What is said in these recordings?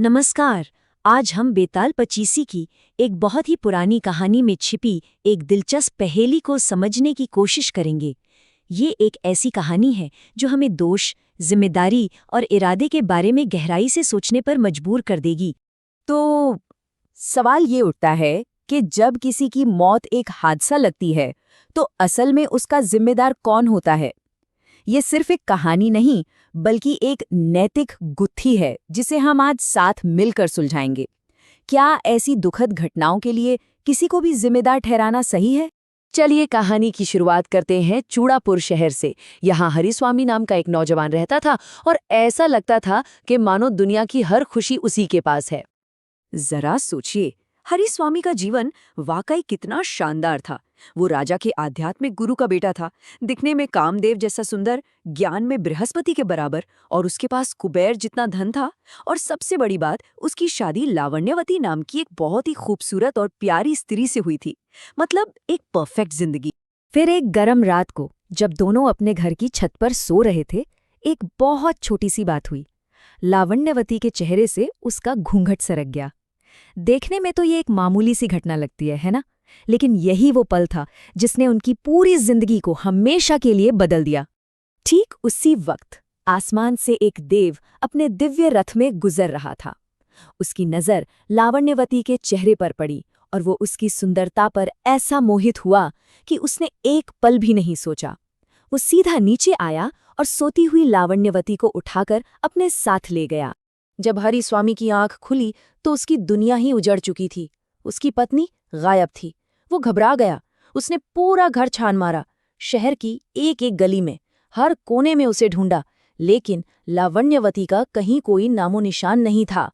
नमस्कार। आज हम बेताल पचीसी की एक बहुत ही पुरानी कहानी में छिपी एक दिलचस्प पहेली को समझने की कोशिश करेंगे। ये एक ऐसी कहानी है जो हमें दोष, जिम्मेदारी और इरादे के बारे में गहराई से सोचने पर मजबूर कर देगी। तो सवाल ये उठता है कि जब किसी की मौत एक हादसा लगती है तो असल में उसका जिम्मेदार कौन होता है। ये सिर्फ एक कहानी नहीं बल्कि एक नैतिक गुत्थी है जिसे हम आज साथ मिलकर सुलझाएंगे। क्या ऐसी दुखद घटनाओं के लिए किसी को भी जिम्मेदार ठहराना सही है? चलिए कहानी की शुरुआत करते हैं चूड़ापुर शहर से। यहाँ हरिस्वामी नाम का एक नौजवान रहता था और ऐसा लगता था कि मानो दुनिया की हर खुशी उसी के पास है। जरा सोचिए, हरिस्वामी का जीवन वाकई कितना शानदार था। वो राजा के आध्यात्मिक गुरु का बेटा था, दिखने में कामदेव जैसा सुंदर, ज्ञान में बृहस्पति के बराबर, और उसके पास कुबेर जितना धन था। और सबसे बड़ी बात, उसकी शादी लावण्यवती नाम की एक बहुत ही खूबसूरत और प्यारी स्त्री से हुई थी। मतलब एक परफेक्ट जिंदगी। फिर एक गर्म रात को जब दोनों अपने घर की छत पर सो रहे थे, एक बहुत छोटी सी बात हुई। लावण्यवती के चेहरे से उसका घूंघट सरक गया। देखने में तो ये एक मामूली सी घटना लगती है ना? लेकिन यही वो पल था जिसने उनकी पूरी जिंदगी को हमेशा के लिए बदल दिया। ठीक उसी वक्त आसमान से एक देव अपने दिव्य रथ में गुजर रहा था। उसकी नजर लावण्यवती के चेहरे पर पड़ी और वो उसकी सुंदरता पर ऐसा मोहित हुआ कि उसने एक पल भी नहीं सोचा। वो सीधा नीचे आया और सोती हुई लावण्यवती को उठाकर अपने साथ ले गया। जब हरिस्वामी की आंख खुली तो उसकी दुनिया ही उजड़ चुकी थी। उसकी पत्नी गायब थी। वो घबरा गया। उसने पूरा घर छान मारा, शहर की एक एक गली में, हर कोने में उसे ढूंढा, लेकिन लावण्यवती का कहीं कोई नामो निशान नहीं था।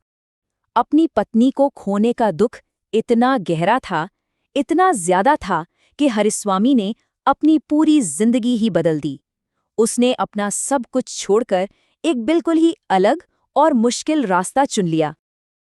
अपनी पत्नी को खोने का दुख इतना गहरा था, इतना ज्यादा था कि हरिस्वामी ने अपनी पूरी जिंदगी ही बदल दी। उसने अपना सब कुछ छोड़कर एक बिल्कुल ही अलग और मुश्किल रास्ता चुन लिया।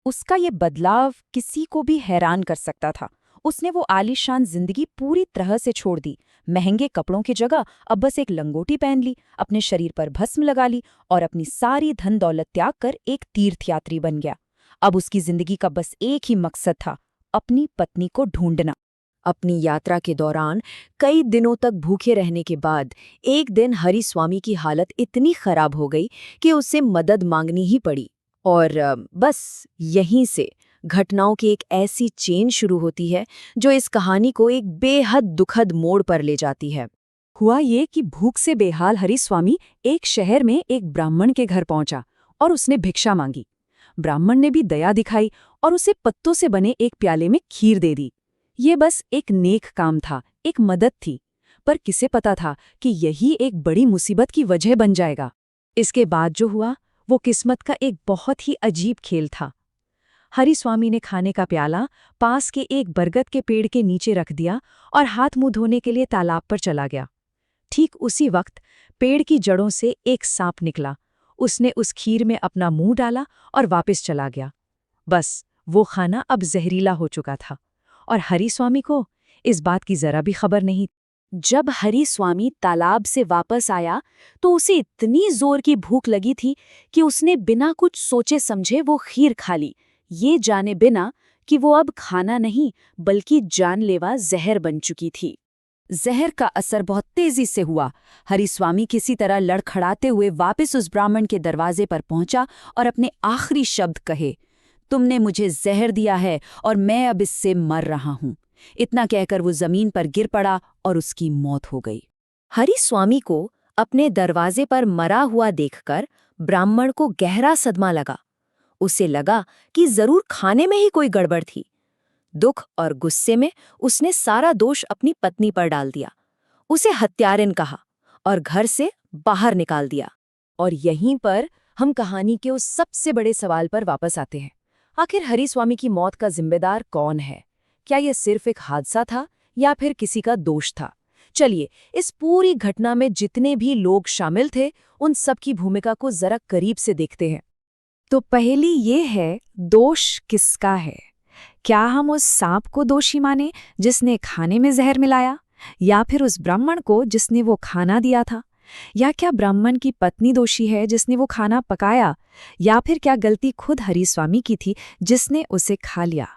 उसका ये बदलाव किसी को भी हैरान कर सकता था। उसने वो आलीशान जिंदगी पूरी तरह से छोड़ दी। महंगे कपड़ों की जगह अब बस एक लंगोटी पहन ली, अपने शरीर पर भस्म लगा ली और अपनी सारी धन दौलत त्याग कर एक तीर्थयात्री बन गया। अब उसकी जिंदगी का बस एक ही मकसद था, अपनी पत्नी को ढूंढना। अपनी यात्रा के दौरान कई दिनों तक भूखे रहने के बाद एक दिन हरिस्वामी की हालत इतनी खराब हो गई कि उसे मदद मांगनी ही पड़ी। और बस यहीं से घटनाओं की एक ऐसी चेन शुरू होती है जो इस कहानी को एक बेहद दुखद मोड़ पर ले जाती है। हुआ ये कि भूख से बेहाल हरिस्वामी एक शहर में एक ब्राह्मण के घर पहुंचा और उसने भिक्षा मांगी। ब्राह्मण ने भी दया दिखाई और उसे पत्तों से बने एक प्याले में खीर दे दी। ये बस एक नेक काम था, एक मदद थी, पर किसे पता था कि यही एक बड़ी मुसीबत की वजह बन जाएगा। इसके बाद जो हुआ वो किस्मत का एक बहुत ही अजीब खेल था। हरिस्वामी ने खाने का प्याला पास के एक बरगद के पेड़ के नीचे रख दिया और हाथ मुंह धोने के लिए तालाब पर चला गया। ठीक उसी वक्त पेड़ की जड़ों से एक सांप निकला। उसने उस खीर में अपना मुंह डाला और वापस चला गया। बस वो खाना अब जहरीला हो चुका था और हरिस्वामी को इस बात की जरा भी खबर नहीं। जब हरिस्वामी तालाब से वापस आया तो उसे इतनी जोर की भूख लगी थी कि उसने बिना कुछ सोचे समझे वो खीर खा ली, ये जाने बिना कि वो अब खाना नहीं बल्कि जानलेवा जहर बन चुकी थी। जहर का असर बहुत तेजी से हुआ। हरिस्वामी किसी तरह लड़खड़ाते हुए वापस उस ब्राह्मण के दरवाजे पर पहुंचा और अपने आखिरी शब्द कहे, तुमने मुझे जहर दिया है और मैं अब इससे मर रहा हूं। इतना कहकर वो जमीन पर गिर पड़ा और उसकी मौत हो गई। हरिस्वामी को अपने दरवाजे पर मरा हुआ देखकर ब्राह्मण को गहरा सदमा लगा। उसे लगा कि जरूर खाने में ही कोई गड़बड़ थी। दुख और गुस्से में उसने सारा दोष अपनी पत्नी पर डाल दिया। उसे हत्यारिन कहा और घर से बाहर निकाल दिया। और यहीं पर हम कहानी के उस सबसे बड़े सवाल पर वापस आते हैं। आखिर हरिस्वामी की मौत का जिम्मेदार कौन है? क्या यह सिर्फ एक हादसा था या फिर किसी का दोष था? चलिए इस पूरी घटना में जितने भी लोग शामिल थे उन सब की भूमिका को जरा करीब से देखते हैं। तो पहली ये है, दोष किसका है? क्या हम उस सांप को दोषी माने जिसने खाने में जहर मिलाया, या फिर उस ब्राह्मण को जिसने वो खाना दिया था? या क्या ब्राह्मण की पत्नी दोषी है जिसने वो खाना पकाया, या फिर क्या गलती खुद हरिस्वामी की थी जिसने उसे खा लिया?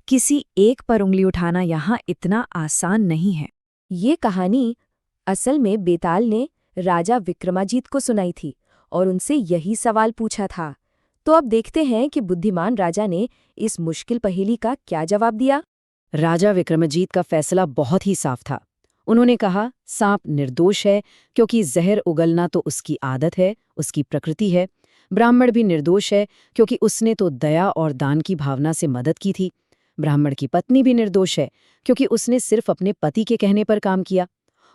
किसी एक पर उंगली उठाना यहाँ इतना आसान नहीं है। ये कहानी असल में बेताल ने राजा विक्रमाजीत को सुनाई थी और उनसे यही सवाल पूछा था। तो अब देखते हैं कि बुद्धिमान राजा ने इस मुश्किल पहेली का क्या जवाब दिया। राजा विक्रमाजीत का फैसला बहुत ही साफ था। उन्होंने कहा, सांप निर्दोष है क्योंकि जहर उगलना तो उसकी आदत है, उसकी प्रकृति है। ब्राह्मण भी निर्दोष है क्योंकि उसने तो दया और दान की भावना से मदद की थी। ब्राह्मण की पत्नी भी निर्दोष है क्योंकि उसने सिर्फ अपने पति के कहने पर काम किया।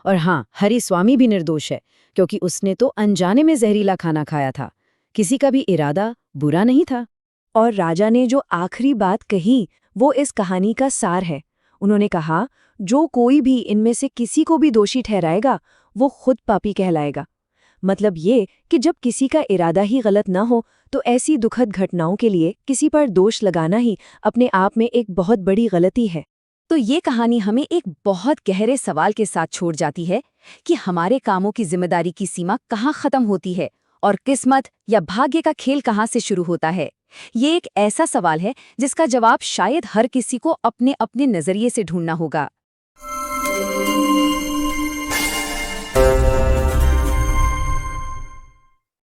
और हाँ, हरिस्वामी भी निर्दोष है क्योंकि उसने तो अनजाने में जहरीला खाना खाया था। किसी का भी इरादा बुरा नहीं था। और राजा ने जो आखिरी बात कही वो इस कहानी का सार है। उन्होंने कहा, जो कोई भी इनमें से किसी को भी दोषी ठहराएगा वो खुद पापी कहलाएगा। मतलब ये कि जब किसी का इरादा ही गलत न हो तो ऐसी दुखद घटनाओं के लिए किसी पर दोष लगाना ही अपने आप में एक बहुत बड़ी गलती है। तो ये कहानी हमें एक बहुत गहरे सवाल के साथ छोड़ जाती है कि हमारे कामों की जिम्मेदारी की सीमा कहाँ खत्म होती है और किस्मत या भाग्य का खेल कहाँ से शुरू होता है। ये एक ऐसा सवाल है जिसका जवाब शायद हर किसी को अपने अपने नजरिए से ढूंढना होगा।